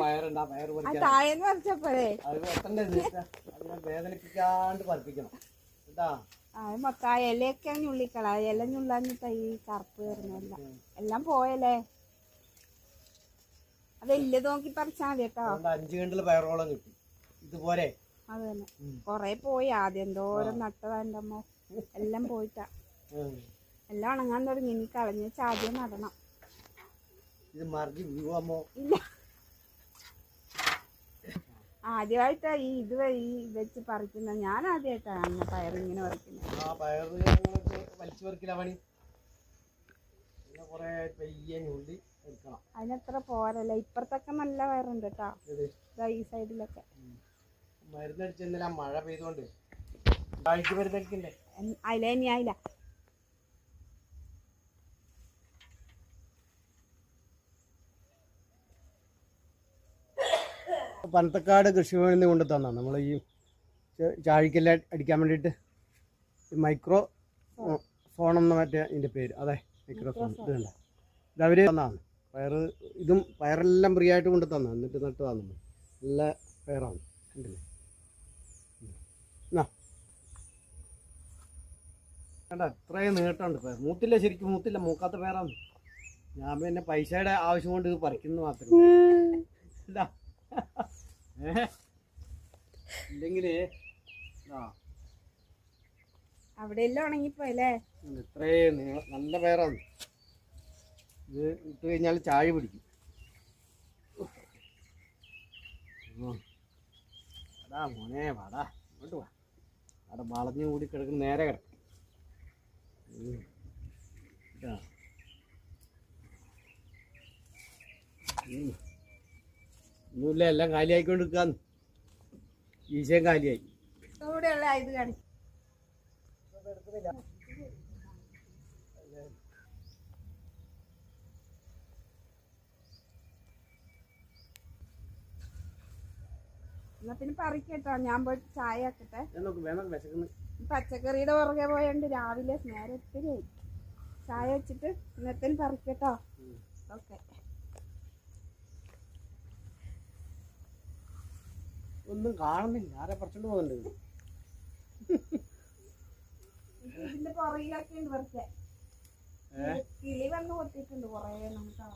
പയറുണ്ട് ആ പയർ താഴെന്ന് പറിച്ചപ്പോഴേ അത് വേദനിപ്പിക്കാണ്ട് പറിപ്പിക്കണം കേട്ടാ. മൊത്ത ഇലയൊക്കെ ഞുള്ളിക്കള, ഇല ഞുള്ളാഞ്ഞിട്ടാ ഈ കറുപ്പ് വരുന്നില്ല. എല്ലാം പോയല്ലേ, അത് വലിയത് നോക്കി പറിച്ചാൽ മതി കേട്ടോ. 5 കിണ്ടൽ പയറോളം കിട്ടി ഇതുപോലെ. അത് തന്നെ കൊറേ പോയി. ആദ്യം എന്തോരം നട്ടതാ എൻ്റെ അമ്മ, എല്ലാം പോയിട്ടാ. എല്ലാം ഉണങ്ങാൻ തുടങ്ങി. ഇനി കളഞ്ഞ് ആദ്യം നടണം. ഇത് മറിഞ്ഞ് വീഴുമോ? ഇല്ല, ആദ്യമായിട്ടാ ഈ ഇത് വെച്ച് പറിക്കുന്നത്. ഞാൻ ആദ്യമായിട്ടാണ് പയറിങ്ങനെ പറിക്കുന്നത്. ആ പയർ വലിച്ചു പറിക്കില്ല പണി. പിന്നെ കുറെ പെയ്യ ഞുള്ളി എടുക്കണം. അതിനത്ര പോരല്ല. ഇപ്പുറത്തൊക്കെ നല്ല പയറുണ്ട് കേട്ടോ, ഈ സൈഡിലൊക്കെ. മരുന്നടിച്ചെന്നില്ല, മഴ പെയ്തോണ്ട് കാഴ്ച മരുന്നടിക്കണ്ടേ. അതിലെ ഇനി ആയില്ല. പനത്തക്കാട് കൃഷിഭവനിൽ നിന്ന് കൊണ്ട് തന്നാണ് നമ്മൾ ഈ ചാഴിക്കെല്ലാം അടിക്കാൻ വേണ്ടിയിട്ട്. മൈക്രോ ഫോണെന്ന് മറ്റേ ഇതിൻ്റെ പേര്. അതെ, മൈക്രോ ഫോൺ. ഇതല്ല, ഇതവർ തന്നാണ് പയർ. ഇതും പയറെല്ലാം ഫ്രീ ആയിട്ട് കൊണ്ട് തന്നെ, എന്നിട്ട് നട്ട് തന്നു. നല്ല പയറാണ്, കണ്ടില്ലേ. എന്നാ കണ്ട എത്രയും നീട്ടമുണ്ട് പയർ. മൂത്തില്ല, ശരിക്കും മൂത്തില്ല, മൂക്കാത്ത പയറാണ്. ഞാൻ പിന്നെ പൈസയുടെ ആവശ്യം കൊണ്ട് ഇത് പറിക്കുന്നു മാത്രമേ. ഇല്ല ഇല്ലെങ്കില് അവിടെ എല്ലാം ഉണങ്ങിപ്പോയല്ലേ. ഇത്രയും നല്ല പയറാണ് ഇത്. ഇട്ട് കഴിഞ്ഞാൽ ചാഴ പിടിക്കും. വാടാ മോനെ, വാടാ ഇങ്ങോട്ട് വാ. അവിടെ വളഞ്ഞു കൂടി കിടക്കുന്ന നേരെ കിടക്കും. ഒന്നുമില്ല, എല്ലാം കാലിയായിക്കൊണ്ടിരിക്കാന്ന്. ഈശയും കാലിയായി. ഇവിടെയുള്ള ഇത് കാണിക്കും. എന്നാ പിന്നെ പറിക്കട്ടോ, ഞാൻ പോയിട്ട് ചായ ആക്കട്ടെ. പച്ചക്കറിയുടെ പുറകെ പോയോണ്ട് രാവിലെ നേരത്തെ ചായ വെച്ചിട്ട് ഇന്നത്തേന് പറിക്കട്ടോ. ഓക്കെ. ഒന്നും കാണുന്നില്ല, ആരെ പറിച്ചോണ്ട് പോകുന്നുണ്ട്. ഇതിന്റെ പുറകിലൊക്കെ ഉണ്ട് പറിക്കാൻ. കിളി വന്ന് കൊത്തിയിട്ടുണ്ട് കുറേ നമുക്ക്.